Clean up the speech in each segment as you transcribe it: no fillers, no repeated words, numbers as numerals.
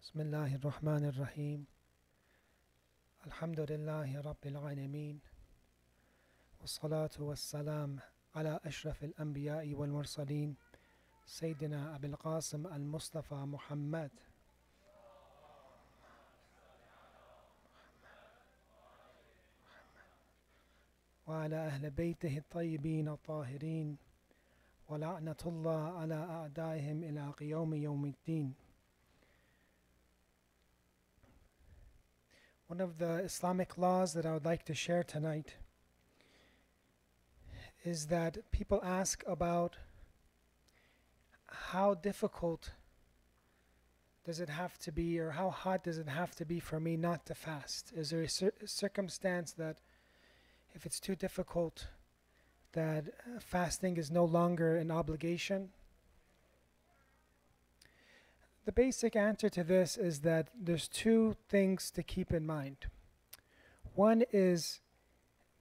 بسم الله الرحمن الرحيم الحمد لله رب العالمين والصلاة والسلام على أشرف الأنبياء والمرسلين سيدنا أبي القاسم المصطفى محمد وعلى أهل بيته الطيبين الطاهرين ولعنة الله على أعدائهم إلى قيام يوم الدين. One of the Islamic laws that I would like to share tonight is that people ask about how difficult does it have to be, or how hot does it have to be for me not to fast? Is there a circumstance that if it's too difficult that fasting is no longer an obligation? The basic answer to this is that there's two things to keep in mind. One is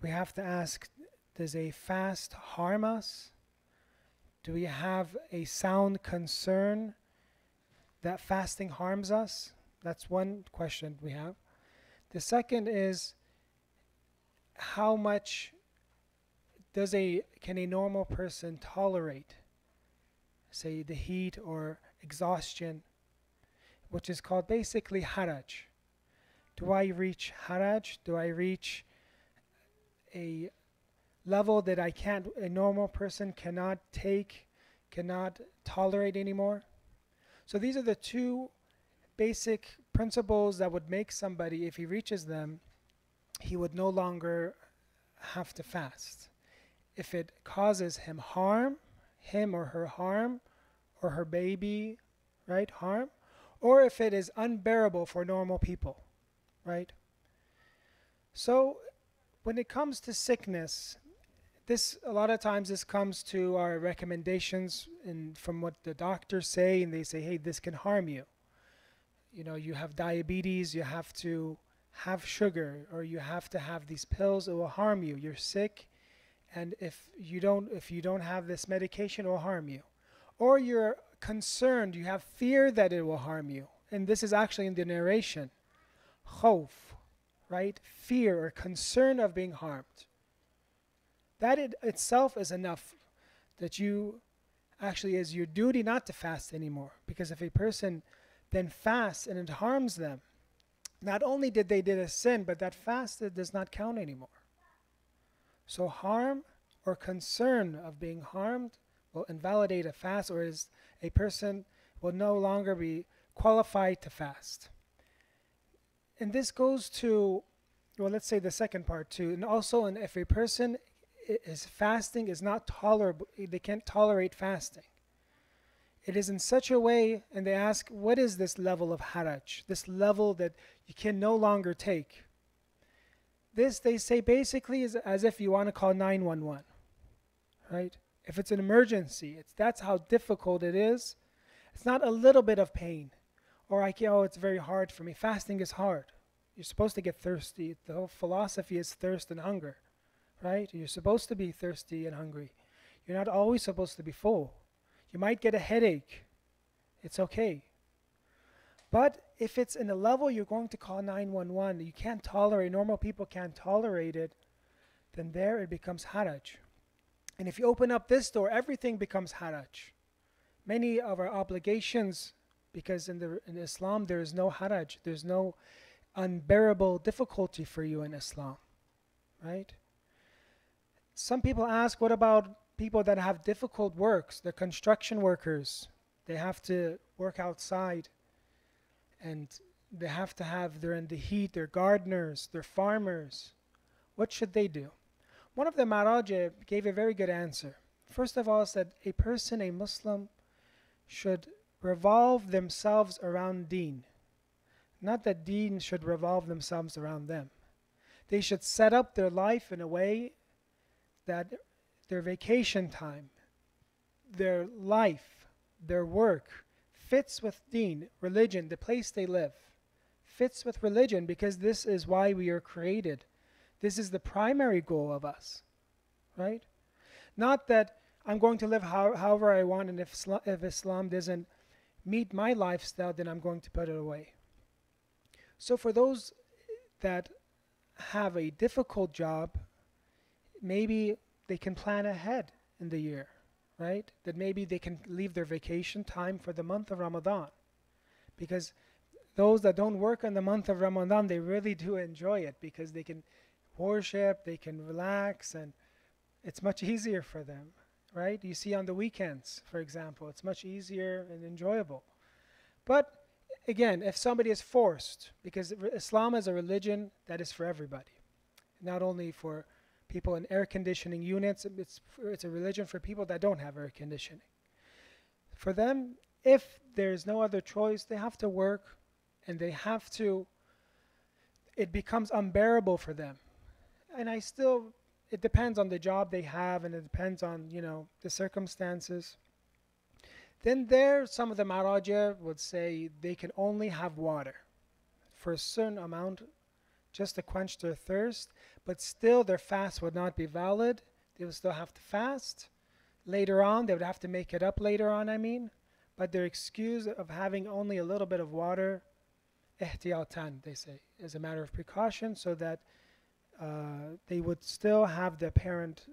we have to ask, does a fast harm us? Do we have a sound concern that fasting harms us? That's one question we have. The second is, how much can a normal person tolerate, say, the heat or exhaustion, which is called basically haraj. Do I reach haraj? Do I reach a level that a normal person cannot take, cannot tolerate anymore? So these are the two basic principles that would make somebody, if he reaches them, he would no longer have to fast. If it causes him harm, him or her baby, right, harm, or if it is unbearable for normal people, right? So when it comes to sickness, a lot of times this comes to our recommendations and from what the doctors say, and they say, hey, this can harm you. You know, you have diabetes, you have to have sugar, or you have to have these pills, it will harm you. You're sick, and if you don't have this medication, it will harm you. Or you're concerned, you have fear that it will harm you. And this is actually in the narration. Khawf, right? Fear or concern of being harmed. That itself is enough that actually is your duty not to fast anymore. Because if a person then fasts and it harms them, not only did they a sin, but that fast does not count anymore. So harm or concern of being harmed will invalidate a fast, or a person will no longer be qualified to fast. And this goes to, well, let's say the second part too. And also, if a person is fasting is not tolerable, they can't tolerate fasting. It is in such a way, and they ask, what is this level of haraj? This level that you can no longer take. This, they say, basically is as if you want to call 911, right? If it's an emergency, that's how difficult it is. It's not a little bit of pain, or it's very hard for me. Fasting is hard. You're supposed to get thirsty. The whole philosophy is thirst and hunger, right? You're supposed to be thirsty and hungry. You're not always supposed to be full. You might get a headache. It's okay. But if it's in a level you're going to call 911, you can't tolerate, normal people can't tolerate it, then there it becomes haraj. And if you open up this door, everything becomes haraj. Many of our obligations, because in Islam there is no haraj, there's no unbearable difficulty for you in Islam, right? Some people ask, what about people that have difficult works? The construction workers, they have to work outside, and they're in the heat, they're gardeners, they're farmers. What should they do? One of the Marajah gave a very good answer. First of all, said a person, a Muslim, should revolve themselves around deen. Not that deen should revolve themselves around them. They should set up their life in a way that their vacation time, their life, their work fits with deen, religion, the place they live. Fits with religion, because this is why we are created. This is the primary goal of us, right? Not that I'm going to live however I want, and if Islam doesn't meet my lifestyle, then I'm going to put it away. So for those that have a difficult job, maybe they can plan ahead in the year, right? That maybe they can leave their vacation time for the month of Ramadan. Because those that don't work in the month of Ramadan, they really do enjoy it because they can worship, they can relax, and it's much easier for them, right? You see on the weekends, for example, it's much easier and enjoyable. But again, if somebody is forced, because Islam is a religion that is for everybody, not only for people in air conditioning units, it's a religion for people that don't have air conditioning. For them, if there's no other choice, they have to work and they have to, it becomes unbearable for them. And it depends on the job they have and it depends on, the circumstances. Then some of the Maraja would say they can only have water for a certain amount just to quench their thirst, but still their fast would not be valid. They would still have to fast. Later on, they would have to make it up later on, but their excuse of having only a little bit of water, ihtiyatan, they say, is a matter of precaution so that they would still have the apparent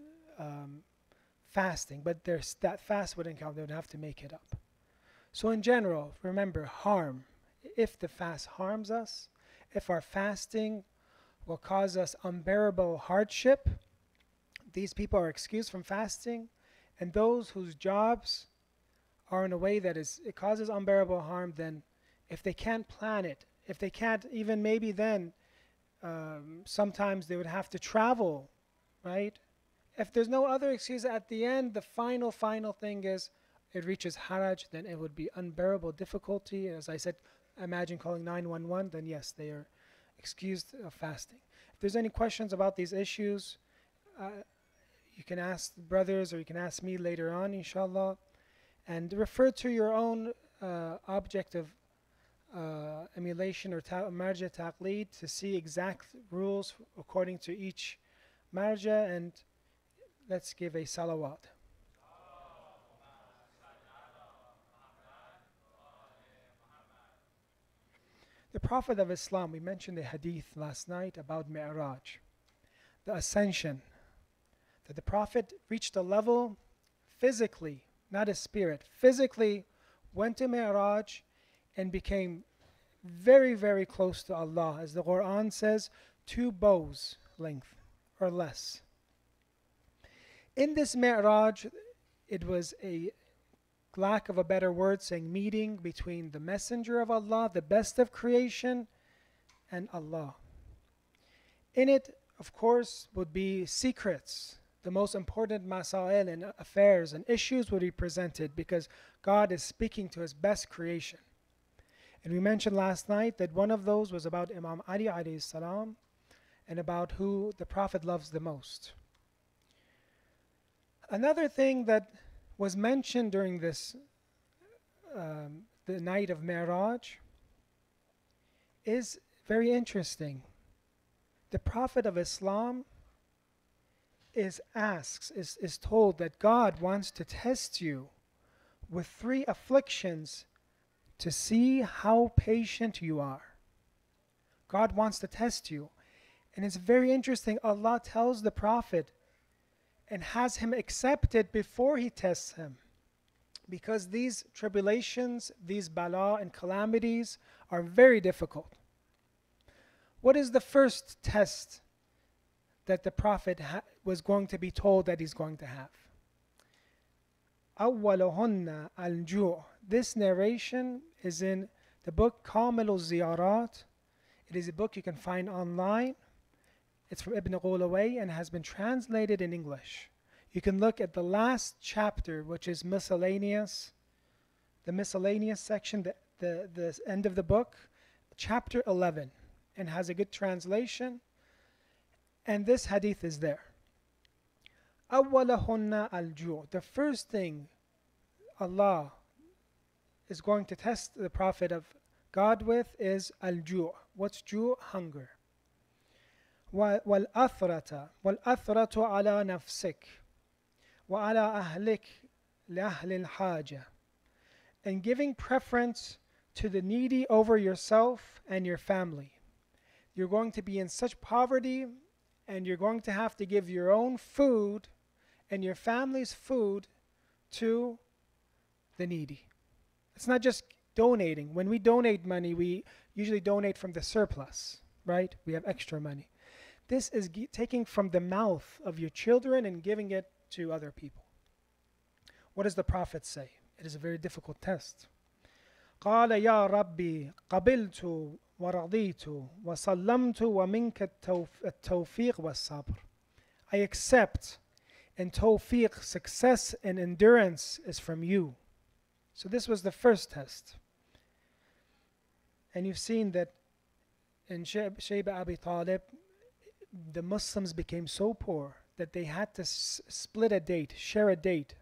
fasting, but that fast wouldn't count. They would have to make it up. So in general, remember, harm. If the fast harms us, if our fasting will cause us unbearable hardship, these people are excused from fasting, and those whose jobs are in a way that it causes unbearable harm, then if they can't plan it, if they can't even maybe then, sometimes they would have to travel, right? If there's no other excuse at the end, the final thing is it reaches haraj, then it would be unbearable difficulty. As I said, imagine calling 911, then yes, they are excused of fasting. If there's any questions about these issues, you can ask the brothers or you can ask me later on, inshallah. And refer to your own object of emulation or marja taqleed to see exact rules according to each marja, and let's give a salawat. The Prophet of Islam, we mentioned a hadith last night about Mi'raj, the ascension, that the Prophet reached a level physically, not a spirit, physically went to Mi'raj and became very, very close to Allah. As the Quran says, 2 bows length or less. In this Mi'raj, it was a lack of a better word saying meeting between the messenger of Allah, the best of creation, and Allah. In it, of course, would be secrets. The most important masail and affairs and issues would be presented because God is speaking to his best creation. And we mentioned last night that one of those was about Imam Ali alayhi salam and about who the Prophet loves the most. Another thing that was mentioned during this the night of Mi'raj is very interesting. The Prophet of Islam is told that God wants to test you with 3 afflictions to see how patient you are. God wants to test you. And it's very interesting. Allah tells the Prophet and has him accept it before he tests him. Because these tribulations, these bala and calamities are very difficult. What is the first test that the Prophet was going to be told that he's going to have? أولهن الجوع. This narration is in the book Kamil al-Ziyarat. It is a book you can find online. It's from Ibn Ghulaway and has been translated in English. You can look at the last chapter, which is miscellaneous, the miscellaneous section, the end of the book, chapter 11, and has a good translation. And this hadith is there. أولهن الجوع. The first thing Allah is going to test the Prophet of God with is al-ju'. What's ju'? Hunger. والأثرة على نفسك وعلى أهلك لأهل الحاجة. and giving preference to the needy over yourself and your family. You're going to be in such poverty, and you're going to have to give your own food and your family's food to the needy. It's not just donating. When we donate money, we usually donate from the surplus, right? We have extra money. This is taking from the mouth of your children and giving it to other people. What does the Prophet say? It is a very difficult test. قال يا ربي قبلت ورضيت وسلمت ومنك التوفيق والصبر. I accept, and tawfiq, success and endurance, is from you. So this was the first test. And you've seen that in Shayba Abi Talib, the Muslims became so poor that they had to split a date, share a date,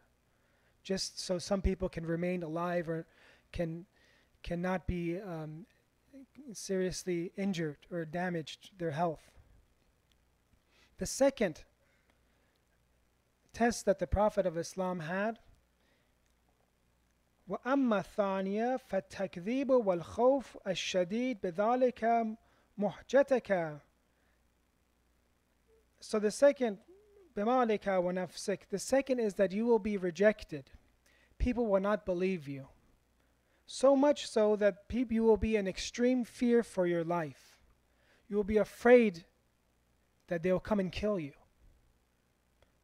just so some people can remain alive or cannot be seriously injured or damaged their health. The second test that the Prophet of Islam had, وَأَمَّا الثَّانِيَةُ فَالتَّكْذِيبُ وَالْخَوْفُ الشَّدِيدُ بِذَلِكَ مُحْجَتَكَ. So the second, بِمَالِكَ وَنَفْسِكَ, the second is that you will be rejected. People will not believe you. So much so that you will be in extreme fear for your life. You will be afraid that they will come and kill you.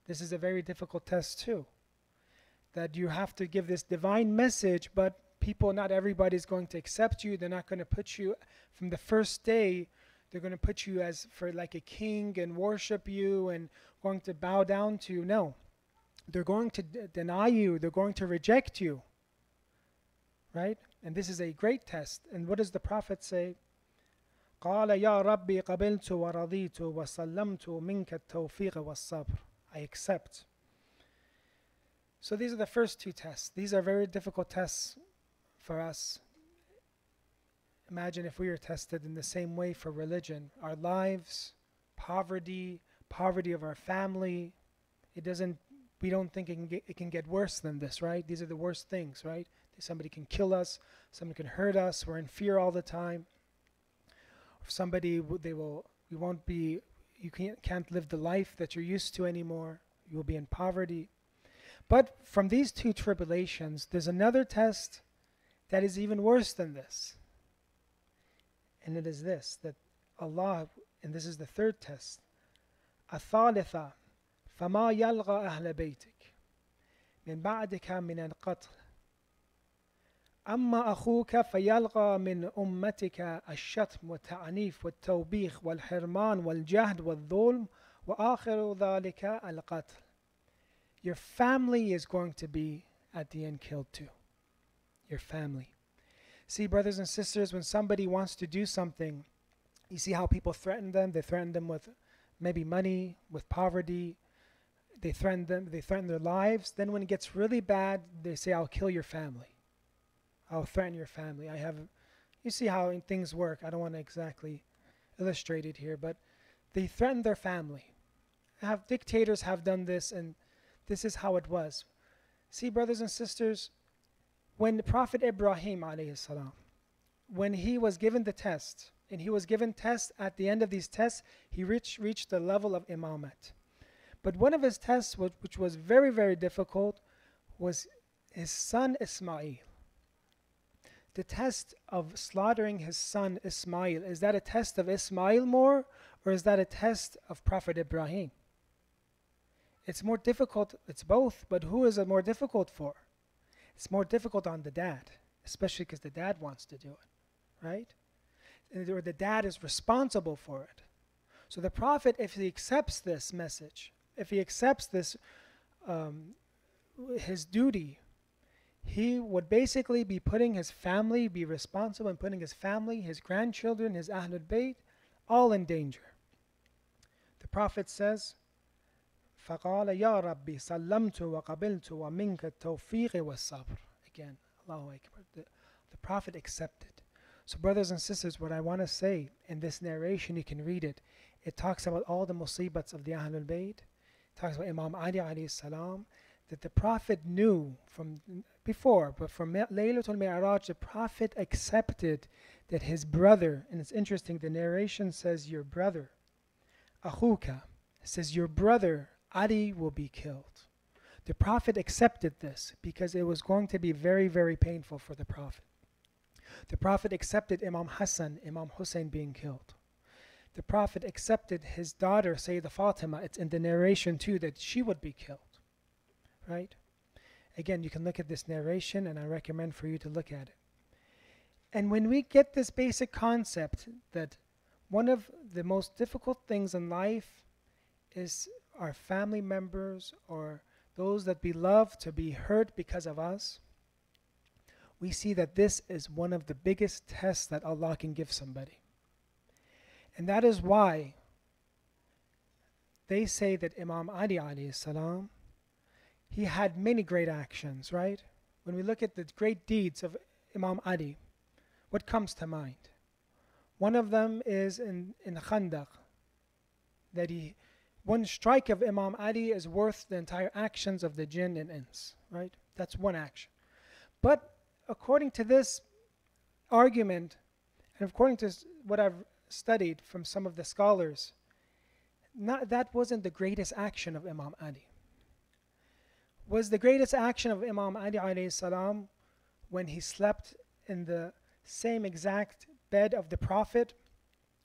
This is a very difficult test too. That you have to give this divine message, but not everybody is going to accept you. They're not going to put you from the first day. They're going to put you as for like a king and worship you and going to bow down to you. No, they're going to deny you. They're going to reject you. Right? And this is a great test. And what does the Prophet say? قال يا ربي قبلت ورضيت وسلمت منك التوفيق والصبر. I accept. So these are the first two tests. These are very difficult tests for us. Imagine if we were tested in the same way for religion. Our lives, poverty of our family. We don't think it can get worse than this, right? These are the worst things, right? Somebody can kill us, somebody can hurt us, we're in fear all the time. You can't live the life that you're used to anymore. You will be in poverty. But from these two tribulations, there's another test that is even worse than this. And it is this, that Allah, and this is the third test, الثالثة فما يلغى أهل بيتك من بعدك من القتل أما أخوك فيلغى من أمتك الشتم والتعنيف والتوبيخ والحرمان والجهد والظلم وآخر ذلك القتل. Your family is going to be at the end killed too. Your family. See, brothers and sisters, when somebody wants to do something, you see how people threaten them. They threaten them with maybe money, with poverty. They threaten their lives. Then when it gets really bad, they say, I'll kill your family. I'll threaten your family. You see how things work. I don't want to exactly illustrate it here, but they threaten their family. Dictators have done this, and this is how it was. See, brothers and sisters, when the Prophet Ibrahim alayhi salam, when he was given the test, and he was given tests, at the end of these tests, he reached the level of imamat. But one of his tests, which was very, very difficult, was his son Ismail. The test of slaughtering his son Ismail, is that a test of Ismail more, or is that a test of Prophet Ibrahim? It's more difficult, it's both, but who is it more difficult for? It's more difficult on the dad, especially because the dad wants to do it, right? Or the dad is responsible for it. So the Prophet, if he accepts this message, if he accepts this, his duty, he would basically be putting his family, be responsible and putting his family, his grandchildren, his Ahlul Bayt, all in danger. The Prophet says, فَقَالَ يَا رَبِّي سَلَّمْتُ وَقَبِلْتُ وَمِنْكَ التَّوْفِيقِ وَالصَّبْرِ. Again, Allahu Akbar. The Prophet accepted. So brothers and sisters, what I want to say in this narration, you can read it. It talks about all the musibats of the Ahlul Bayt. It talks about Imam Ali alayhi salam, that the Prophet knew from before, but from Laylatul Mi'raj, the Prophet accepted that his brother, and it's interesting, the narration says your brother, Akhuka, says your brother Ali will be killed. The Prophet accepted this because it was going to be very, very painful for the Prophet. The Prophet accepted Imam Hassan, Imam Hussein being killed. The Prophet accepted his daughter, Sayyidah Fatima, it's in the narration too, that she would be killed. Right? Again, you can look at this narration and I recommend for you to look at it. And when we get this basic concept that one of the most difficult things in life is our family members or those that we love to be hurt because of us, we see that this is one of the biggest tests that Allah can give somebody. And that is why they say that Imam Ali alayhi salam, he had many great actions, right? When we look at the great deeds of Imam Ali, what comes to mind? One of them is in Khandaq, that one strike of Imam Ali is worth the entire actions of the jinn and ins, right? That's one action. But according to this argument, and according to what I've studied from some of the scholars, that wasn't the greatest action of Imam Ali. Was the greatest action of Imam Ali alayhi salam when he slept in the same exact bed of the Prophet,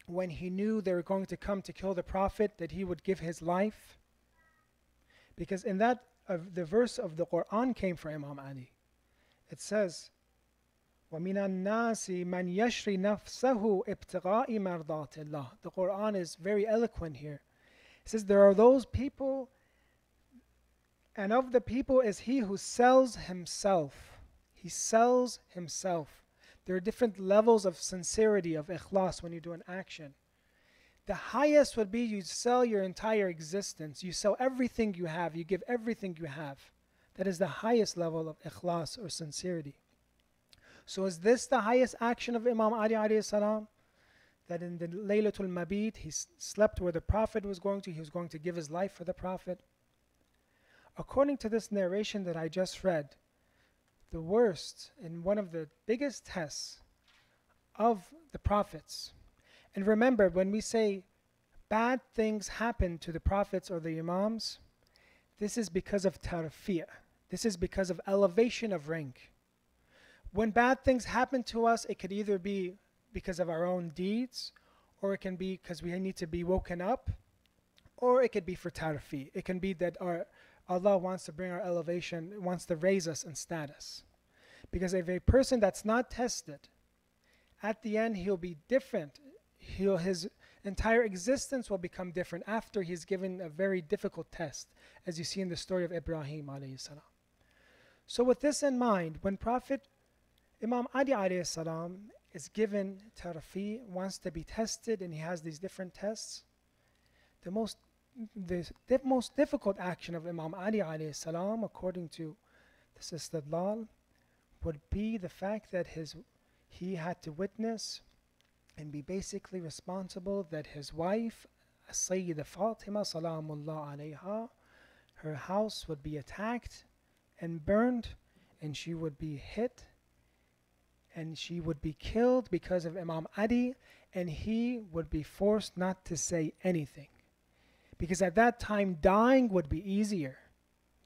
when he knew they were going to come to kill the Prophet, that he would give his life? Because in that, the verse of the Quran came for Imam Ali. It says, وَمِنَ النَّاسِ مَنْ يَشْرِ نَفْسَهُ ابْتِغَاءِ مَرْضَاتِ اللَّهِ. The Quran is very eloquent here. It says there are those people, and of the people is he who sells himself. He sells himself. There are different levels of sincerity, of ikhlas when you do an action. The highest would be you sell your entire existence. You sell everything you have. You give everything you have. That is the highest level of ikhlas or sincerity. So is this the highest action of Imam Ali alayhi salam? That in the Laylatul Mabit, he slept where the Prophet was going to. He was going to give his life for the Prophet. According to this narration that I just read, the worst and one of the biggest tests of the prophets. And remember, when we say bad things happen to the prophets or the imams, this is because of tarfiyah. This is because of elevation of rank. When bad things happen to us, it could either be because of our own deeds, or it can be because we need to be woken up, or it could be for tarfi. It can be that Allah wants to bring our elevation, wants to raise us in status. Because if a person that's not tested, at the end he'll be different. His entire existence will become different after he's given a very difficult test, as you see in the story of Ibrahim alayhi salam. So with this in mind, when Prophet Imam Ali alayhi salam is given tarfi, wants to be tested, and he has these different tests, the most difficult action of Imam Ali alayhi salam, according to this istidlal, would be the fact that he had to witness and be basically responsible that his wife, Sayyid Fatima Salamullah alayha, her house would be attacked and burned, and she would be hit, and she would be killed because of Imam Ali, and he would be forced not to say anything. Because at that time, dying would be easier.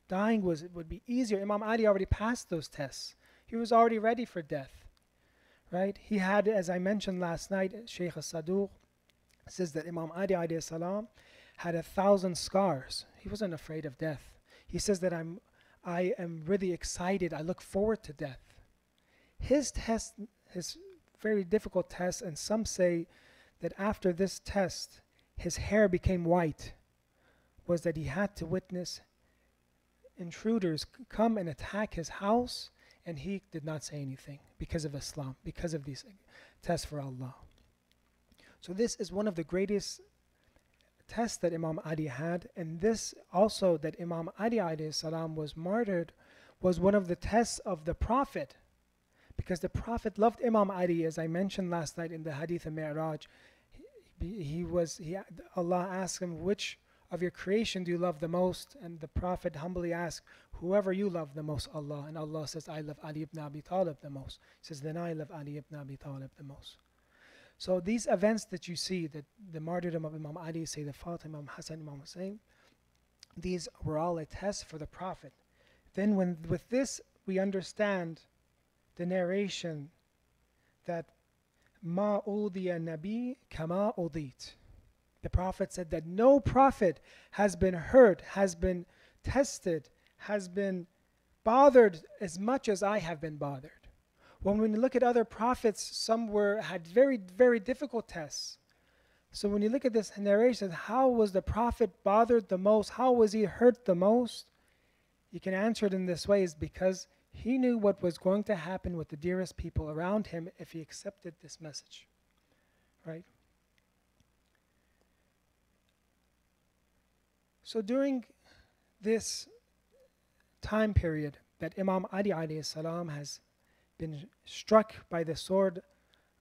Dying would be easier. Imam Ali already passed those tests. He was already ready for death. Right? He had, as I mentioned last night, Shaykh al-Saduq says that Imam Ali alayhi salam had 1,000 scars. He wasn't afraid of death. He says that I am really excited. I look forward to death. His test, his very difficult test, and some say that after this test, his hair became white, was that he had to witness intruders come and attack his house, and he did not say anything because of Islam, because of these tests for Allah. So this is one of the greatest tests that Imam Ali had, and this also that Imam Ali alayhi salam was martyred was one of the tests of the Prophet, because the Prophet loved Imam Ali, as I mentioned last night in the Hadith of Mi'raj. Allah asked him, which of your creation do you love the most? And the Prophet humbly asked, whoever you love the most, Allah. And Allah says, I love Ali ibn Abi Talib the most. He says, then I love Ali ibn Abi Talib the most. So these events that you see, that the martyrdom of Imam Ali, Sayyid Fatima, Imam Hassan, Imam Hussein, these were all a test for the Prophet. Then with this, we understand the narration that Ma udiya nabi kama udit. The Prophet said that no prophet has been hurt, has been tested, has been bothered as much as I have been bothered. When we look at other prophets, some had very, very difficult tests. So when you look at this narration, how was the Prophet bothered the most? How was he hurt the most? You can answer it in this way, is because he knew what was going to happen with the dearest people around him if he accepted this message. Right? So during this time period that Imam Ali alayhi salam has been struck by the sword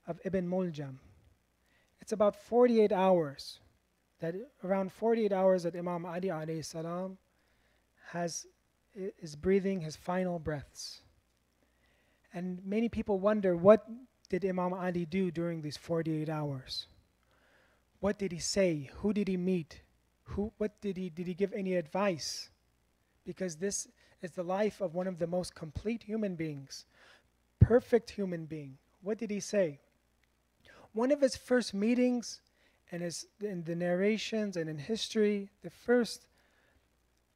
of Ibn Muljam, it's about 48 hours, around 48 hours that Imam Ali alayhi salam is breathing his final breaths. And many people wonder, what did Imam Ali do during these 48 hours? What did he say? Who did he meet? Did he give any advice? Because this is the life of one of the most complete human beings, perfect human being. What did he say? One of his first meetings, and in the narrations and in history, the first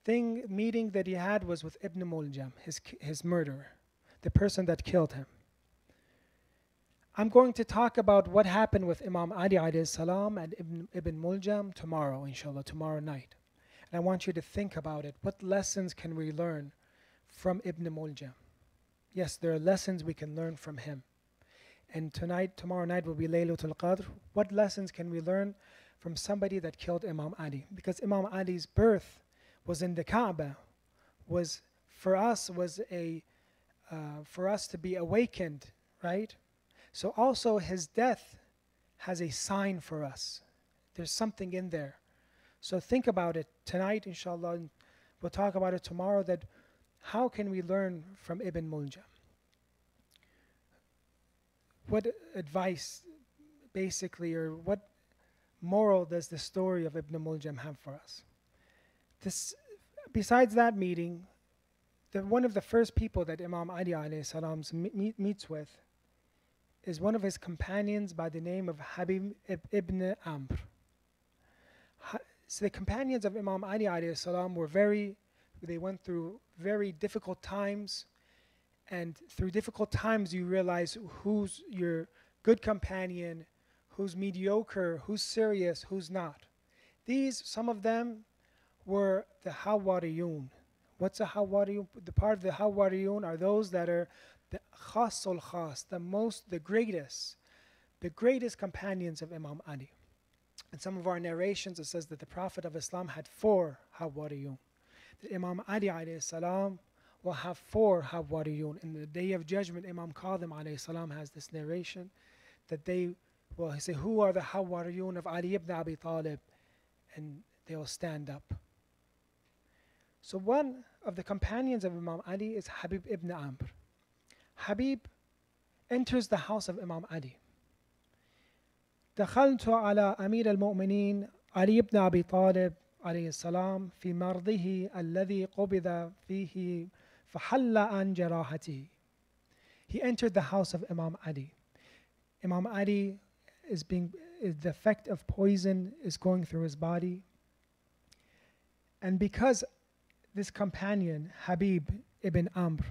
meeting that he had was with Ibn Muljam, his murderer, the person that killed him. I'm going to talk about what happened with Imam Ali alayhi salam and Ibn Muljam tomorrow, inshallah, tomorrow night. And I want you to think about it. What lessons can we learn from Ibn Muljam? Yes, there are lessons we can learn from him. And tomorrow night will be Laylatul Qadr. What lessons can we learn from somebody that killed Imam Ali? Because Imam Ali's birth was in the Kaaba, for us to be awakened, right? So also his death has a sign for us. There's something in there. So think about it tonight, inshallah, and we'll talk about it tomorrow, that how can we learn from Ibn Muljam? What advice, basically, or what moral does the story of Ibn Muljam have for us? Besides that meeting, one of the first people that Imam Ali alayhi salam meets with is one of his companions by the name of Habib ibn Amr. So the companions of Imam Ali alayhi salam they went through very difficult times, and through difficult times you realize who's your good companion, who's mediocre, who's serious, who's not. Some of them were the Hawariyun. What's a Hawariyun? The part of the Hawariyun are those that are the Khasul Khas, the greatest companions of Imam Ali. In some of our narrations it says that the Prophet of Islam had 4 Hawariyun. That Imam Ali alayhi salam will have 4 Hawariyun. In the Day of Judgment, Imam Qadim alayhi salam has this narration that he say, who are the Hawariyun of Ali ibn Abi Talib? And they will stand up. So one of the companions of Imam Ali is Habib ibn Amr. Habib enters the house of Imam Ali. دخلت على أمير المؤمنين علي بن أبي طالب عليه السلام في مرضه الذي قبض فيه فحل عن جراحته. He entered the house of Imam Ali. Imam Ali the effect of poison is going through his body. And because this companion, Habib ibn Amr,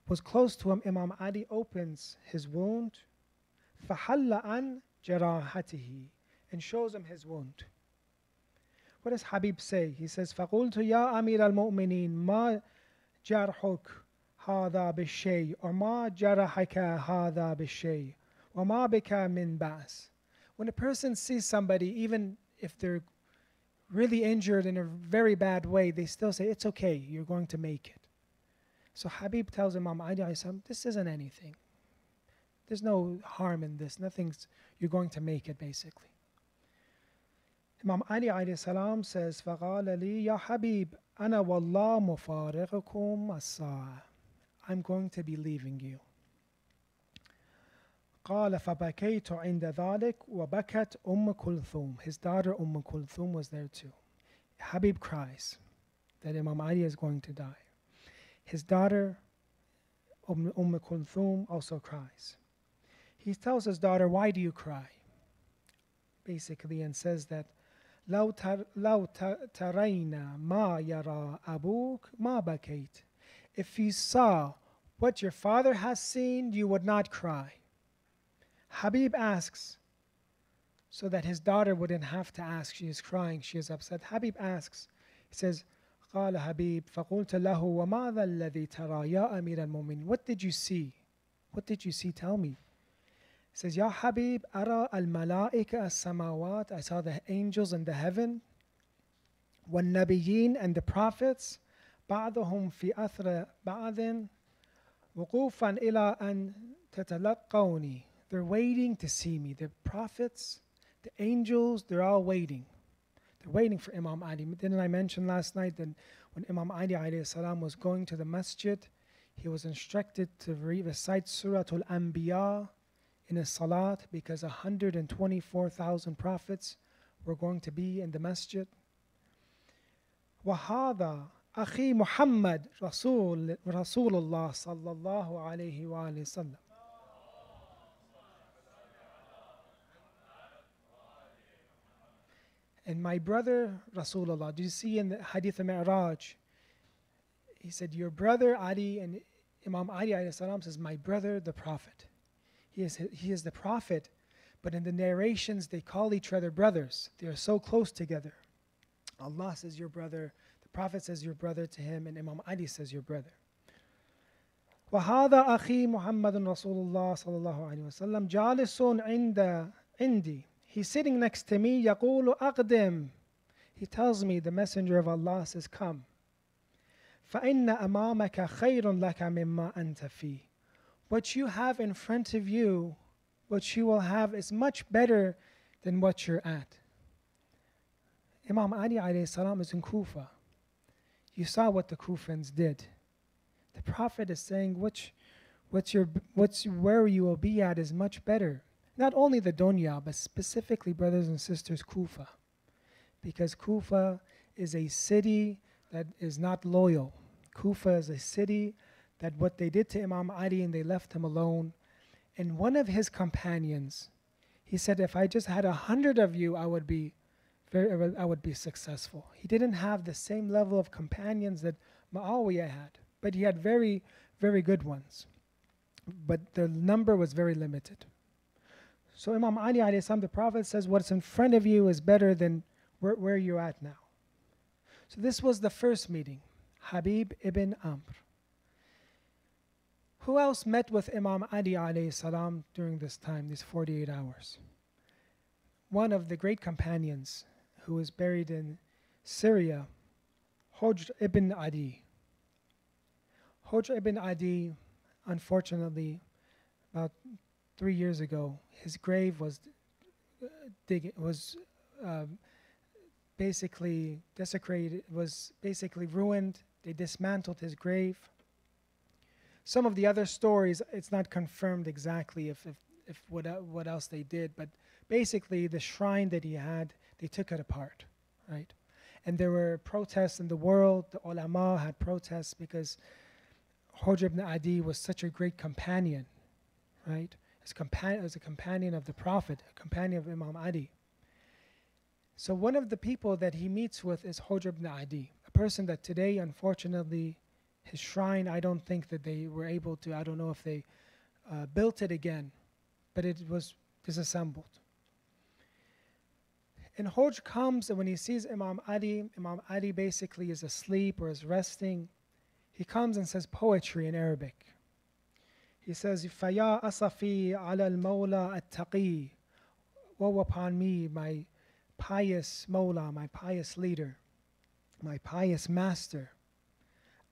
was close to him, Imam Ali opens his wound, فَحَلَّ عَنْ جَرَاحَتِهِ, and shows him his wound. What does Habib say? He says, فَقُلْتُ يَا أَمِيرَ الْمُؤْمِنِينَ مَا جَرْحُكَ هَذَا بِالشَّيْء or مَا جَرَحَكَ هَذَا بِالشَّيْء وَمَا بِكَ مِنْ بَأْسٍ. When a person sees somebody, even if they're really injured in a very bad way, they still say, it's okay, you're going to make it. So Habib tells Imam Ali, this isn't anything. There's no harm in this. You're going to make it, basically. Imam Ali alayhi salam says, فَقَالَ لِي يَا حَبِيب أَنَا وَاللَّهُ مُفَارِقُكُمْ السَّاعَةِ. I'm going to be leaving you. قال فبكيت عند ذلك وبكت كلثوم. His daughter Kulthum was there too. Habib cries that Imam Ali is going to die. His daughter Kulthum also cries. He tells his daughter, why do you cry? Basically, and says that لو ترين ما يرى أبوك ما بكيت. If you saw what your father has seen, you would not cry. Habib asks, so that his daughter wouldn't have to ask. She is crying, she is upset. Habib asks, he says, قال حبيب فقلت له وماذا الذي ترى يا أمير المؤمنين. What did you see? What did you see? Tell me. He says, يا حبيب أرى الملائكة السماوات. I saw the angels in the heaven. والنبيين and the prophets. بعضهم في أثر بعض وقوفا إلى أن تتلقوني. They're waiting to see me. The prophets, the angels, they're all waiting. They're waiting for Imam Ali. Didn't I mention last night that when Imam Ali alayhi salam was going to the masjid, he was instructed to recite Surah Al-Anbiya in his salat because 124,000 prophets were going to be in the masjid. وَهَذَا أَخِي مُحَمَّدْ رَسُولُ اللَّهِ صَلَّى اللَّهُ عَلَيْهِ وَآلِهِ وسلم. And my brother Rasulullah, do you see in the Hadith al-Mi'raj, he said, your brother Ali, and Imam Ali alayhi salam says, my brother the Prophet. He is the Prophet, but in the narrations they call each other brothers. They are so close together. Allah says your brother, the Prophet says your brother to him, and Imam Ali says your brother. وَهَذَا أَخِي مُحَمَّدٌ رَسُولُ اللَّهِ صَلَّى اللَّهُ عَلَيْهِ وسلم جَالِسٌ عِنْدِي. He's sitting next to me. يَقُولُ أَقْدِمْ. He tells me, the Messenger of Allah says, come. فَإِنَّ أَمَامَكَ خَيْرٌ لَكَ مِمَّا أَنْتَ فِيهِ. What you have in front of you, what you will have is much better than what you're at. Imam Ali alayhi salam is in Kufa. You saw what the Kufans did. The Prophet is saying, where you will be at is much better. Not only the dunya, but specifically, brothers and sisters, Kufa. Because Kufa is a city that is not loyal. Kufa is a city that what they did to Imam Ali and they left him alone. And one of his companions, he said, if I just had 100 of you, I would be successful. He didn't have the same level of companions that Muawiyah had, but he had very, very good ones. But the number was very limited. So Imam Ali alayhi salam, the Prophet says, what's in front of you is better than where you're at now. So this was the first meeting, Habib ibn Amr. Who else met with Imam Ali alayhi salam during this time, these 48 hours? One of the great companions who was buried in Syria, Hujr ibn Adi. Hujr ibn Adi, unfortunately, about 3 years ago, his grave was basically desecrated, was basically ruined. They dismantled his grave. Some of the other stories, it's not confirmed exactly if what else they did, but basically the shrine that he had, they took it apart, right? And there were protests in the world. The ulama had protests because Hujr ibn Adi was such a great companion, right? As a companion of the Prophet, a companion of Imam Ali. So one of the people that he meets with is Hujr ibn Adi, a person that today, unfortunately, his shrine, I don't think that they were able to, I don't know if they built it again, but it was disassembled. And Hujr comes, and when he sees Imam Ali basically is asleep or is resting. He comes and says poetry in Arabic. He says, فَيَا أَصَفِي عَلَى الْمَوْلَى التَّقِي. Woe upon me, my pious Mawla, my pious leader, my pious master,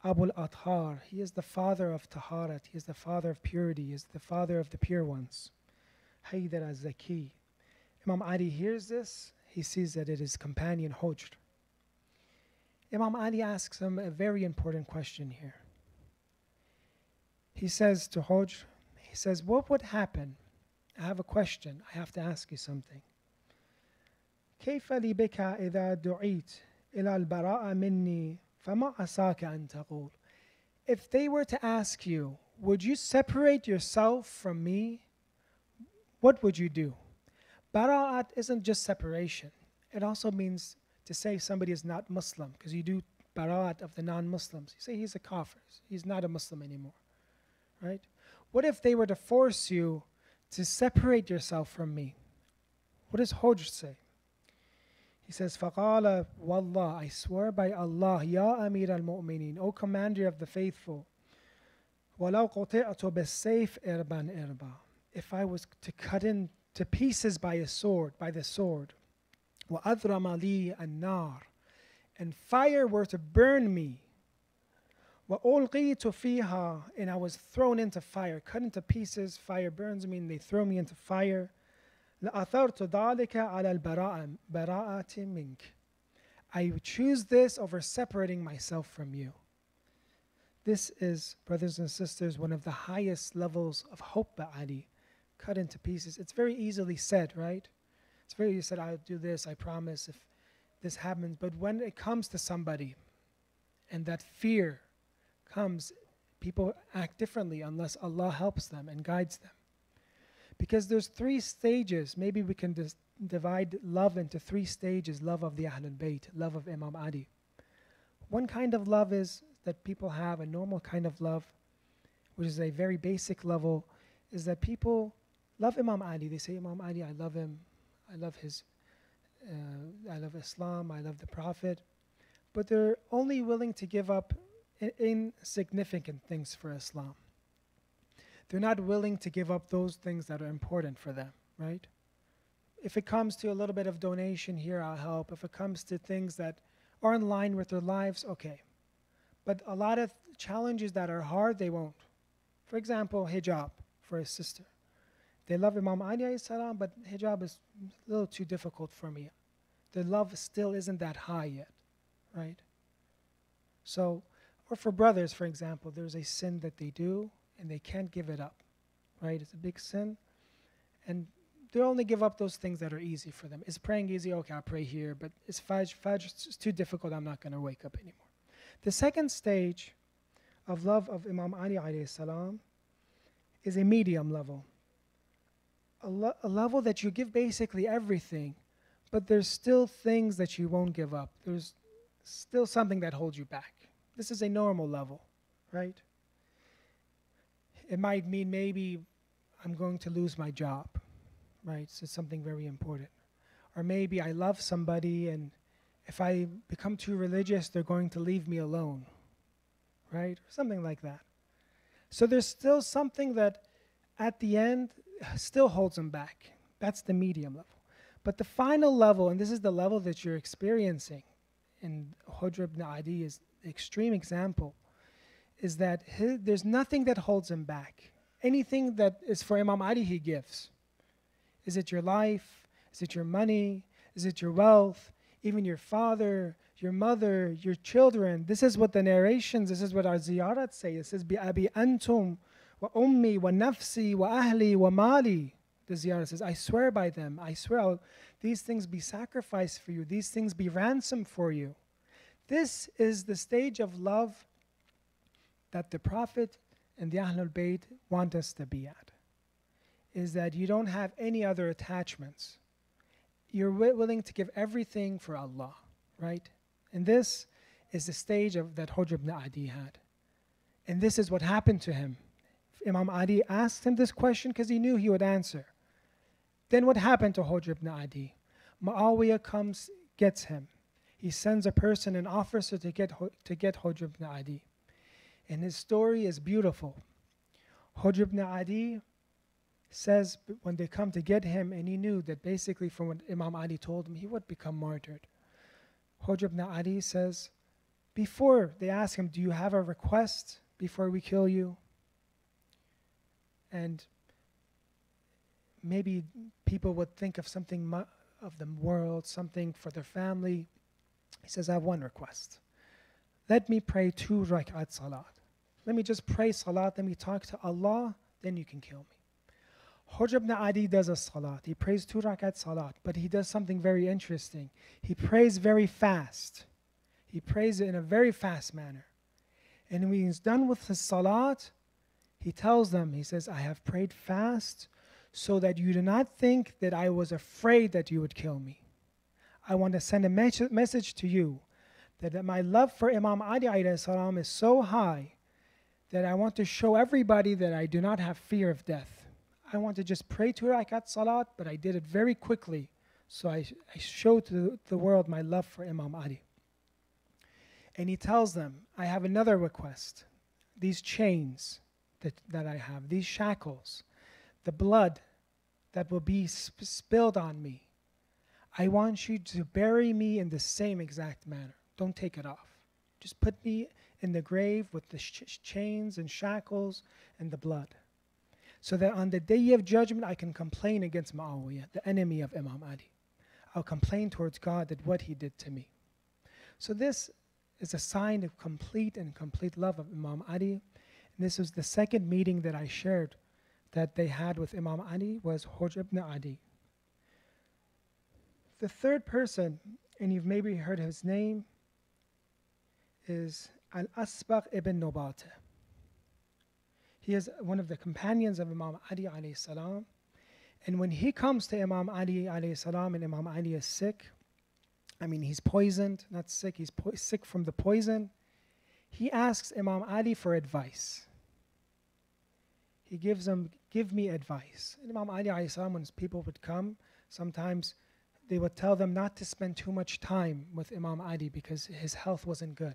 Abul Athar. He is the father of Taharat. He is the father of purity. He is the father of the pure ones. Haydar al-Zaki. Imam Ali hears this. he sees that it is companion Hujr. Imam Ali asks him a very important question here. He says to Hujr, he says, what would happen? I have a question. I have to ask you something. كيف لي بك إذا دعيت إلى البراءة مني فما عساك أن تقول? If they were to ask you, would you separate yourself from me? What would you do? Bara'at isn't just separation. It also means to say somebody is not Muslim, because you do bara'at of the non-Muslims. You say he's a kafir. He's not a Muslim anymore. Right? What if they were to force you to separate yourself from me? What does Hujr say? He says, فَقَالَ وَاللَّهِ, I swear by Allah, يَا أَمِيرَ الْمُؤْمِنِينَ, O Commander of the Faithful, وَلَوْ قُطِعْتُ بِالسَّيْفِ إِرْبًا إِرْبًا, if I was to cut into pieces by the sword, وَأَذْرَمَ لِي النَّارِ, and fire were to burn me, وَأُلْقِيتُ فِيهَا, and I was thrown into fire, cut into pieces, fire burns me, and they throw me into fire, لَأَثَرْتُ ذَلِكَ عَلَى الْبَرَاءَةِ مِنْكَ, I would choose this over separating myself from you. This is, brothers and sisters, one of the highest levels of hubba Ali, cut into pieces. It's very easily said, right? It's very easy said, I'll do this, I promise, if this happens. But when it comes to somebody and that fear comes, people act differently unless Allah helps them and guides them. Because there's 3 stages. Maybe we can divide love into 3 stages. Love of the Ahlul Bayt, love of Imam Ali. One kind of love is that people have, a normal kind of love, which is a very basic level, is that people love Imam Ali. They say, Imam Ali, I love him. I love I love Islam. I love the Prophet. But they're only willing to give up insignificant things for Islam. They're not willing to give up those things that are important for them, right? If it comes to a little bit of donation here, I'll help. If it comes to things that are in line with their lives, okay. But a lot of challenges that are hard, they won't. For example, hijab for a sister. They love Imam Ali alayhi salam, but hijab is a little too difficult for me. The love still isn't that high yet, right? So, or for brothers, for example, there's a sin that they do, and they can't give it up, right? It's a big sin. And they only give up those things that are easy for them. Is praying easy? Okay, I'll pray here. But is Fajr, it's too difficult, I'm not going to wake up anymore. The second stage of love of Imam Ali alayhi salam is a medium level. A level that you give basically everything, but there's still things that you won't give up. There's still something that holds you back. This is a normal level, right? It might mean maybe I'm going to lose my job, right? So it's something very important. Or maybe I love somebody, and if I become too religious, they're going to leave me alone, right? Or something like that. So there's still something that at the end still holds them back. That's the medium level. But the final level, and this is the level that you're experiencing, and Hujr ibn Adi is the extreme example, is that there's nothing that holds him back. Anything that is for Imam Ali, he gives. Is it your life? Is it your money? Is it your wealth? Even your father, your mother, your children. This is what the narrations, this is what our ziyarat say. It says, بِأَبِي أَنْتُمْ وَأُمِّي وَنَفْسِي وَأَهْلِي وَمَالِي. The ziyarat says, I swear by them. I swear these things be sacrificed for you. These things be ransomed for you. This is the stage of love that the Prophet and the Ahlul Bayt want us to be at, is that you don't have any other attachments. You're willing to give everything for Allah, right? And this is the stage of that Hujr ibn Adi had. And this is what happened to him. Imam Ali asked him this question because he knew he would answer. Then what happened to Hujr ibn Adi? Muawiyah comes, gets him. He sends a person, an officer to get Hujr ibn Adi. And his story is beautiful. Hujr ibn Adi says when they come to get him, and he knew that basically from what Imam Ali told him, he would become martyred. Hujr ibn Adi says, before they ask him, do you have a request before we kill you? And maybe people would think of something of the world, something for their family. He says, I have one request. Let me pray 2 rak'at salat. Let me just pray salat, let me talk to Allah, then you can kill me. Hujr ibn Adi does a salat. He prays 2 rakat salat, but he does something very interesting. He prays very fast. He prays it in a very fast manner. And when he's done with his salat, he tells them, he says, I have prayed fast so that you do not think that I was afraid that you would kill me. I want to send a message to you that my love for Imam Ali alayhi salam is so high that I want to show everybody that I do not have fear of death. I want to just pray 2 rakat salat, but I did it very quickly. So I showed to the world my love for Imam Ali. And he tells them, I have another request. These chains that I have, these shackles, the blood that will be spilled on me, I want you to bury me in the same exact manner. Don't take it off. Just put me in the grave with the chains and shackles and the blood, so that on the day of judgment I can complain against Muawiyah, the enemy of Imam Ali. I'll complain towards God that what he did to me. So this is a sign of complete love of Imam Ali. And this was the second meeting that I shared that they had with Imam Ali, was Hujr ibn Adi. The third person, and you've maybe heard his name, is Al-Asbagh ibn Nubata. He is one of the companions of Imam Ali alayhi salam. And when he comes to Imam Ali alayhi salam and Imam Ali is sick, he's poisoned, not sick, he's sick from the poison, he asks Imam Ali for advice. He gives him, give me advice. And Imam Ali alayhi salam, when people would come, sometimes they would tell them not to spend too much time with Imam Ali because his health wasn't good.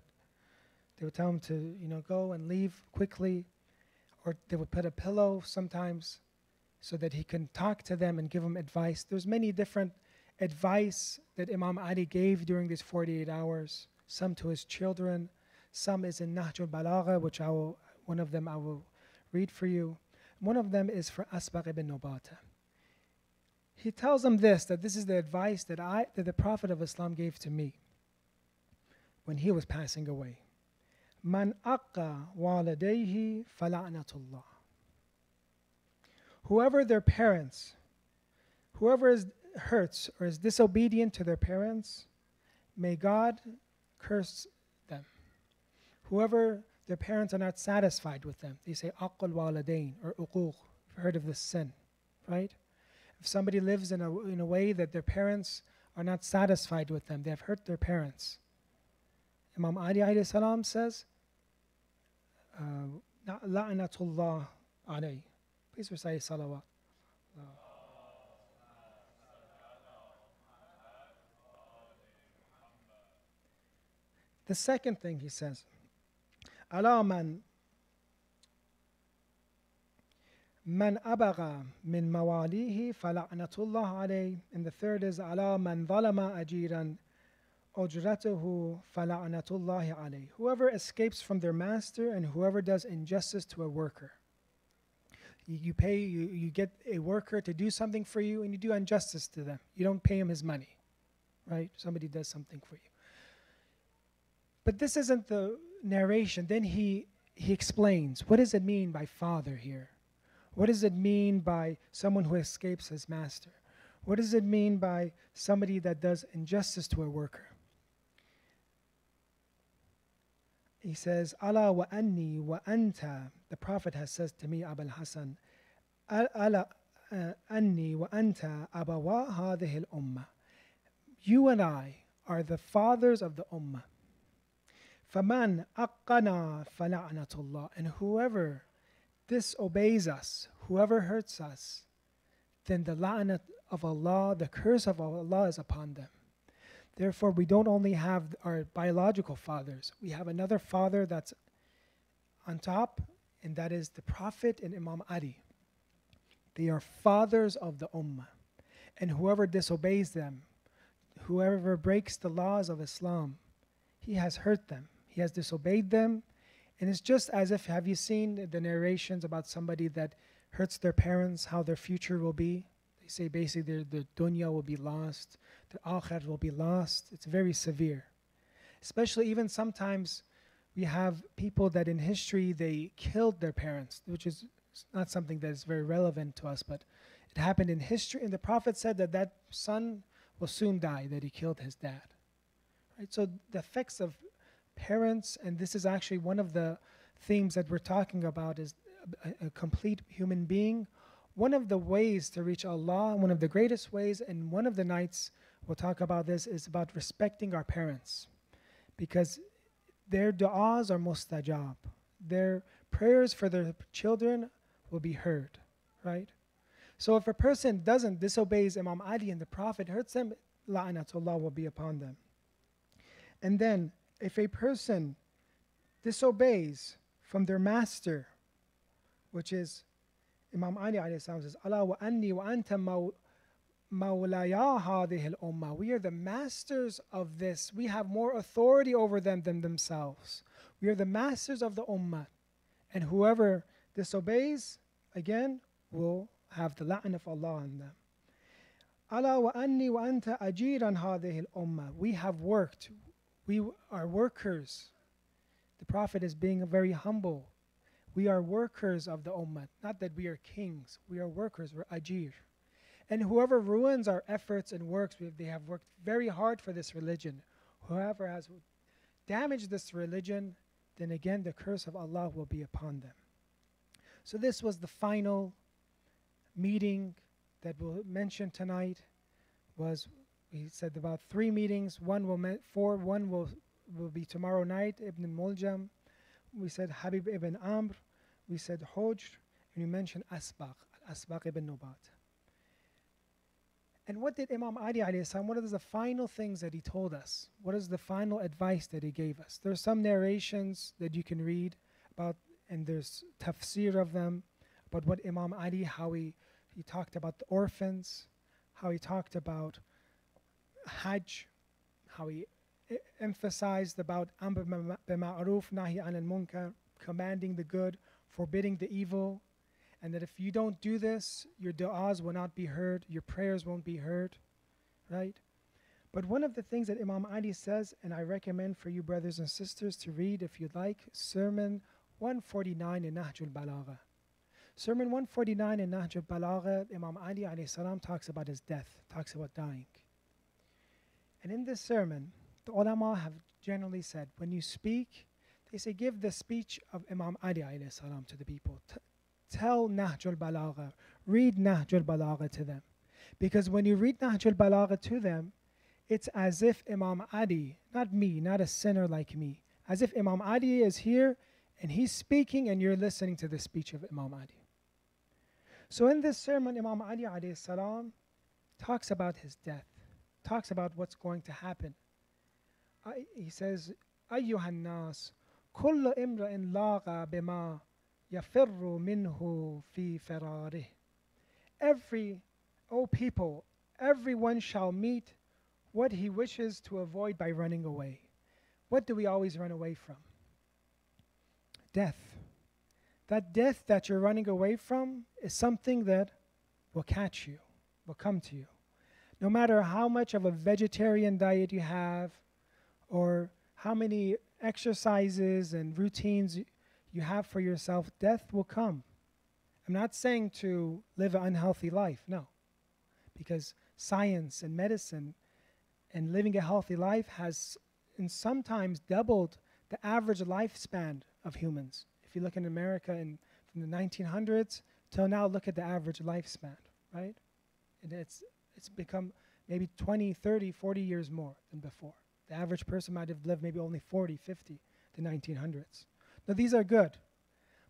They would tell him to, go and leave quickly, or they would put a pillow sometimes so that he can talk to them and give them advice. There's many different advice that Imam Ali gave during these 48 hours, some to his children, some is in Nahj al-Balagha, which one of them I will read for you. One of them is for Asbagh ibn Nubata. He tells them that this is the advice that the Prophet of Islam gave to me when he was passing away. Man aqqa walidayhi fala'natullah. Whoever hurts or is disobedient to their parents, may God curse them. Whoever their parents are not satisfied with them, they say aqqa al-walidain or uquq. You've heard of this sin, right? If somebody lives in a way that their parents are not satisfied with them, they have hurt their parents. Imam Ali alayhi salam says, la'natullah alayhi. Please recite salawat. The second thing he says, ala man abagha min mawalihi fala'natullah alayhi. And the third is ala man zalama ajiran ujratuhu fala'natullahi alayhi. Whoever escapes from their master and whoever does injustice to a worker. You get a worker to do something for you and you do injustice to them. You don't pay him his money, right? Somebody does something for you. But this isn't the narration. Then he explains, what does it mean by father here? What does it mean by someone who escapes his master? What does it mean by somebody that does injustice to a worker? He says, Ala wa anni wa anta. The Prophet has said to me, Abul Hasan, Ala anni wa anta abawa hadhihi al-ummah. You and I are the fathers of the ummah. فَمَنْ أَقَّنَا فَلَعْنَةُ اللَّهِ. And whoever disobeys us, whoever hurts us, then the la'nat of Allah, the curse of Allah is upon them. Therefore, we don't only have our biological fathers, we have another father that's on top, and that is the Prophet and Imam Ali. They are fathers of the ummah. And whoever disobeys them, whoever breaks the laws of Islam, he has hurt them. He has disobeyed them. And it's just as if, have you seen the narrations about somebody that hurts their parents, how their future will be? They say basically the dunya will be lost, the akhir will be lost. It's very severe. Especially even sometimes we have people that in history they killed their parents, which is not something that is very relevant to us, but it happened in history. And the Prophet said that that son will soon die, that he killed his dad. Right? So the effects of parents, and this is actually one of the themes that we're talking about, is a complete human being. One of the ways to reach Allah, one of the greatest ways, and one of the nights we'll talk about this, is about respecting our parents. Because their du'as are mustajab. Their prayers for their children will be heard, right? So if a person disobeys Imam Ali and the Prophet hurts them, la'natullah will be upon them. And then if a person disobeys from their master, which is Imam Ali alayhi salam says, Allah wa anni wa anta mawlaya hadhihi al-ummah. We are the masters of this. We have more authority over them than themselves. We are the masters of the ummah. And whoever disobeys, again, will have the la'an of Allah on them. Allah wa anni wa anta ajiran hadhihi al-ummah. We have worked. We are workers. The Prophet is being very humble. We are workers of the ummah. Not that we are kings. We are workers. We're ajir. And whoever ruins our efforts and works, they have worked very hard for this religion. Whoever has damaged this religion, then again the curse of Allah will be upon them. So this was the final meeting that we'll mention tonight. We said about 3 meetings. One will be tomorrow night, Ibn Muljam. We said Habib ibn Amr. We said Hujr. And we mentioned Asbaq ibn Nubat. And what did Imam Ali alayhi salam, what is the final things that he told us? What is the final advice that he gave us? There's some narrations that you can read about, and there's tafsir of them, about what Imam Ali, how he talked about the orphans, how he talked about Hajj, how he emphasized about Amr b'ma'ruf, nahi anil munkar, commanding the good, forbidding the evil, and that if you don't do this, your du'as will not be heard, your prayers won't be heard, right? But one of the things that Imam Ali says, and I recommend for you brothers and sisters to read if you'd like, Sermon 149 in Nahjul Balagha. Sermon 149 in Nahjul Balagha, Imam Ali alayhi salam talks about his death, talks about dying. And in this sermon, the ulama have generally said, when you speak, they say, give the speech of Imam Ali alayhi salam to the people. Tell Nahjul Balagha, read Nahjul Balagha to them. Because when you read Nahjul Balagha to them, it's as if Imam Ali, not me, not a sinner like me, as if Imam Ali is here and he's speaking and you're listening to the speech of Imam Ali. So in this sermon, Imam Ali alayhi salam talks about his death, talks about what's going to happen. He says, أيها الناس كل امرئ لاقى بما يفر منه في فراره. O people, everyone shall meet what he wishes to avoid by running away. What do we always run away from? Death. That death that you're running away from is something that will catch you, will come to you. No matter how much of a vegetarian diet you have, or how many exercises and routines you have for yourself, death will come. I'm not saying to live an unhealthy life, no. Because science and medicine and living a healthy life has and sometimes doubled the average lifespan of humans. If you look in America from the 1900s till now, look at the average lifespan, right? And it's become maybe 20, 30, 40 years more than before. The average person might have lived maybe only 40, 50, the 1900s. Now these are good.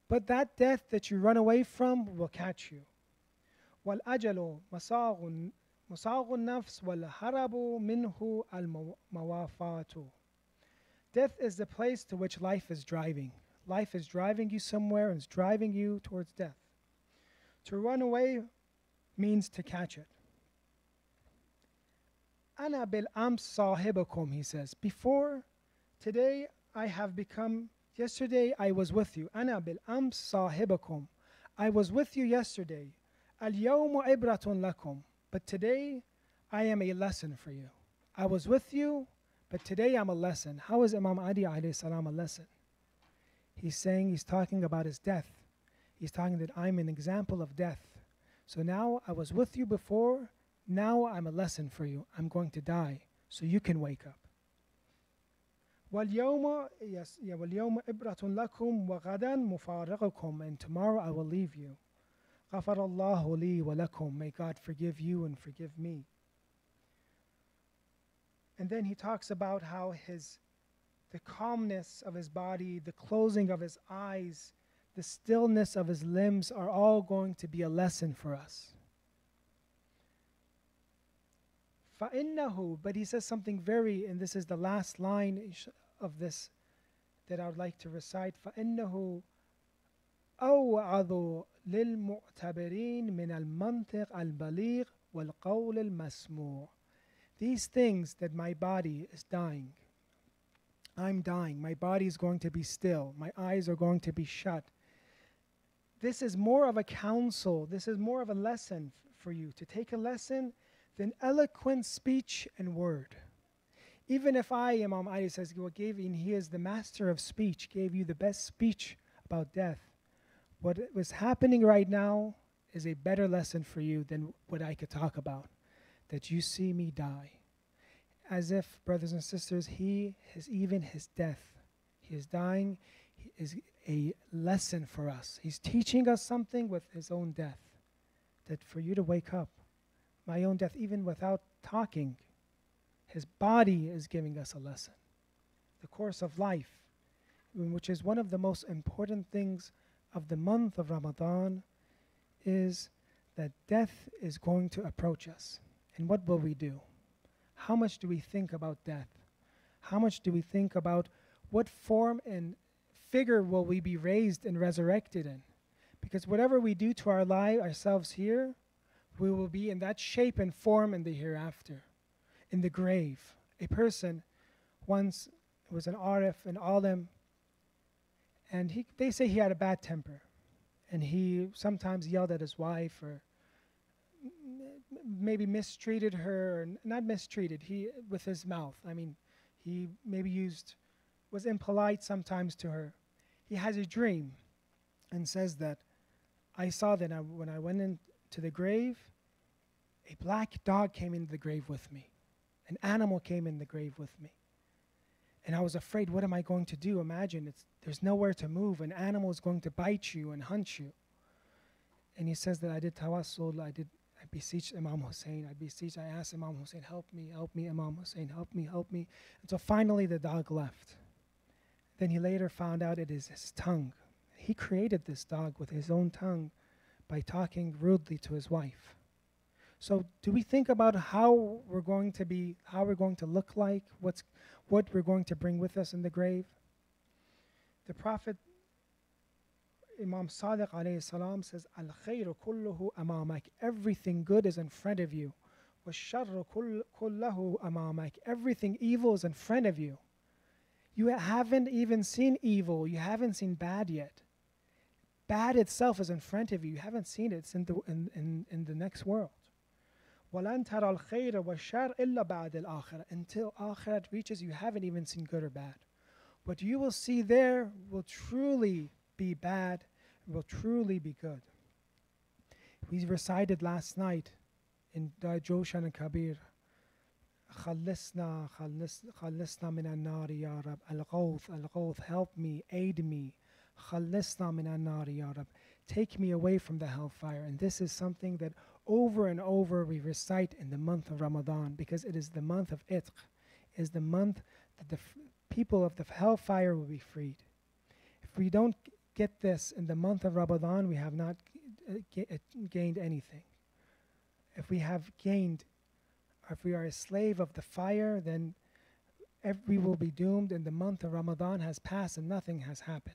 But that death that you run away from will catch you. وَالْأَجَلُ مَصَاغُ النَّفْسِ وَالْهَرَبُ مِنْهُ الْمَوَافَاتُ. Death is the place to which life is driving. Life is driving you somewhere and is driving you towards death. To run away means to catch it. أَنَا بِالْأَمْسِ صَاحِبُكُمْ, he says. Before today, I have become, yesterday I was with you. أَنَا بِالْأَمْسِ صَاحِبُكُمْ. I was with you yesterday. اليوم عبرة لكم. But today I am a lesson for you. I was with you, but today I'm a lesson. How is Imam Ali alayhi salam a lesson? He's talking about his death. He's talking that I'm an example of death. So now I was with you before, now I'm a lesson for you. I'm going to die, so you can wake up. وَالْيَوْمَ إِبْرَةٌ لَكُمْ وَغَدًا مُفَارِقُكُمْ. And tomorrow I will leave you. غَفَرَ اللَّهُ لِي وَلَكُمْ. May God forgive you and forgive me. And then he talks about how the calmness of his body, the closing of his eyes, the stillness of his limbs are all going to be a lesson for us. فَإِنَّهُ. But he says something and this is the last line of this that I would like to recite. فَإِنَّهُ أَوْعَظُ لِلْمُعْتَبِرِينَ مِنَ الْمَنْطِقِ الْبَلِيغِ وَالْقَوْلِ الْمَسْمُوعِ. These things that my body is dying. I'm dying. My body is going to be still. My eyes are going to be shut. This is more of a counsel. This is more of a lesson for you, to take a lesson than eloquent speech and word. Even if Imam Ali says, and he is the master of speech, gave you the best speech about death, what was happening right now is a better lesson for you than what I could talk about, that you see me die. As if, brothers and sisters, even his death, he is dying, is a lesson for us. He's teaching us something with his own death, that for you to wake up. My own death, even without talking, his body is giving us a lesson. The course of life, which is one of the most important things of the month of Ramadan, is that death is going to approach us. And what will we do? How much do we think about death? How much do we think about what form and figure will we be raised and resurrected in? Because whatever we do to ourselves here, we will be in that shape and form in the hereafter, in the grave. A person once was an arif, an alim, and they say he had a bad temper. And he sometimes yelled at his wife, or maybe mistreated her, or not mistreated, with his mouth. I mean, he maybe was impolite sometimes to her. He has a dream and says that, I saw that when I went into the grave, a black dog came into the grave with me. An animal came in the grave with me. And I was afraid, what am I going to do? Imagine, there's nowhere to move. An animal is going to bite you and hunt you. And he says that I did tawassul, I beseech Imam Hussein, I asked Imam Hussein, help me, Imam Hussein, help me. Until finally the dog left. Then he later found out it is his tongue. He created this dog with his own tongue by talking rudely to his wife. So do we think about how we're going to look like, what we're going to bring with us in the grave? The Prophet Imam Sadiq alayhi salam says, Al-khayru kulluhu amamak. Everything good is in front of you. Wa-sharru kullahu amamak. Everything evil is in front of you. You haven't even seen evil. You haven't seen bad yet. Bad itself is in front of you. You haven't seen it. It's in the next world. وَلَن تَرَى الْخَيْرَ وَالشَّرَّ إِلَّا بَعْدَ الْآخِرَةِ. Until Akhirat reaches, you haven't even seen good or bad. What you will see there will truly be bad, will truly be good. We recited last night in Joshan and Kabir, خلصنا من النار يا رب. Al-Ghawth, help me, aid me. خلصنا من النار يا رب. Take me away from the hellfire. And this is something that over and over we recite in the month of Ramadan, because it is the month of Itq, is the month that the people of the hellfire will be freed. If we don't get this in the month of Ramadan, we have not gained anything. If we have gained, or if we are a slave of the fire, then we will be doomed, and the month of Ramadan has passed and nothing has happened.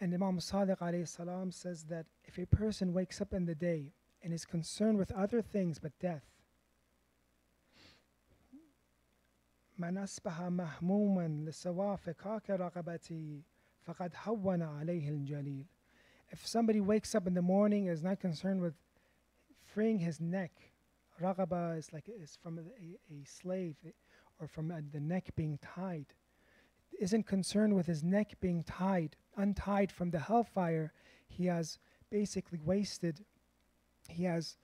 And Imam Sadiq alayhi salam says that if a person wakes up in the day and is concerned with other things but death, من أصبح مهموما لسوا فكاك رغبتي فقد هون عليه الجليل. If somebody wakes up in the morning and is not concerned with freeing his neck, ragaba is from a slave or from the neck being tied, isn't concerned with his neck being tied, untied from the hellfire, he has basically wasted, he has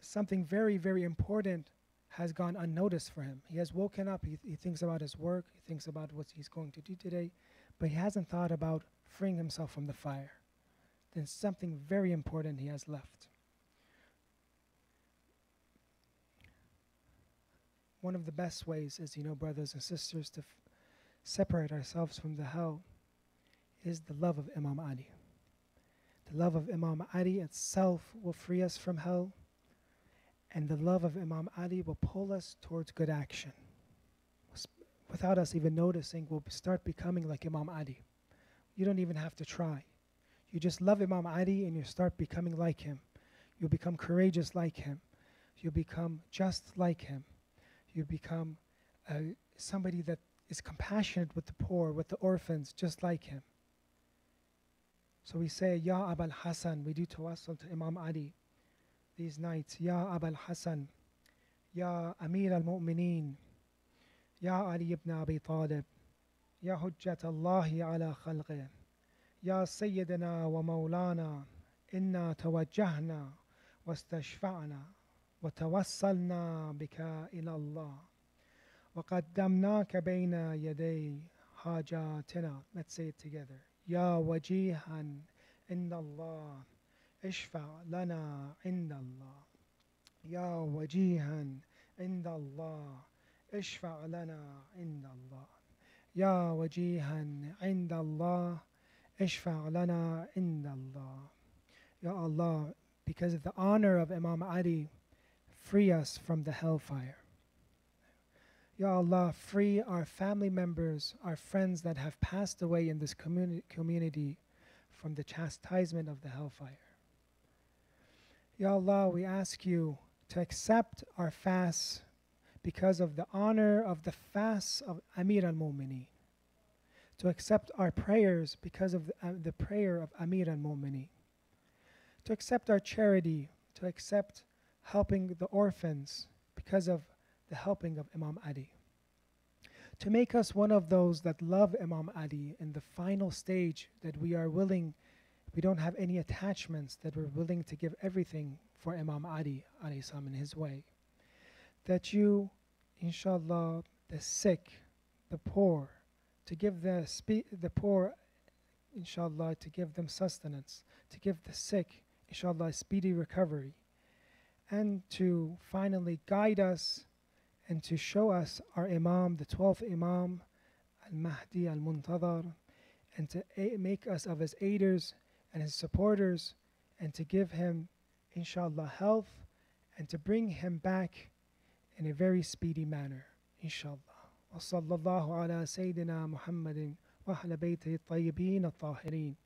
something very, very important has gone unnoticed for him. He has woken up, he thinks about his work, he thinks about what he's going to do today, but he hasn't thought about freeing himself from the fire. Then something very important he has left. One of the best ways, as you know, brothers and sisters, to separate ourselves from the hell is the love of Imam Ali. The love of Imam Ali itself will free us from hell, and the love of Imam Ali will pull us towards good action. Without us even noticing, we'll start becoming like Imam Ali. You don't even have to try. You just love Imam Ali and you start becoming like him. You'll become courageous like him. You'll become just like him. You become somebody that is compassionate with the poor, with the orphans, just like him. So we say, Ya Abul Hassan, we do tawassul to Imam Ali these nights. Ya Abul Hassan, Ya Amir al-Mu'mineen, Ya Ali ibn Abi Talib, Ya Hujjat Allahi ala khalqih, Ya Sayyidina wa Mawlana, Inna tawajjahna wastashfa'na وتوسلنا بك إلى الله وقدمناك بين يدي حاجاتنا. Let's say it together. يا وجيها عند الله اشفع لنا عند الله. يا وجيها عند الله اشفع لنا عند الله. يا وجيها عند الله اشفع لنا عند الله. Ya Allah, because of the honor of Imam Ali, free us from the hellfire. Ya Allah, free our family members, our friends that have passed away in this community from the chastisement of the hellfire. Ya Allah, we ask you to accept our fasts because of the honor of the fasts of Amir al-Mu'mineen. To accept our prayers because of the prayer of Amir al-Mu'mineen. To accept our charity, to accept helping the orphans because of the helping of Imam Ali. To make us one of those that love Imam Ali in the final stage, that we are willing, we don't have any attachments, that we're willing to give everything for Imam Ali alayhi salam in his way. That you, inshallah, the sick, the poor, to give the poor, inshallah, to give them sustenance, to give the sick, inshallah, speedy recovery, and to finally guide us and to show us our Imam, the 12th Imam, al-Mahdi al-Muntadhar, and to make us of his aiders and his supporters, and to give him, inshallah, health, and to bring him back in a very speedy manner, inshallah. وصلى الله على سيدنا محمد وعلى بيته الطيبين الطاهرين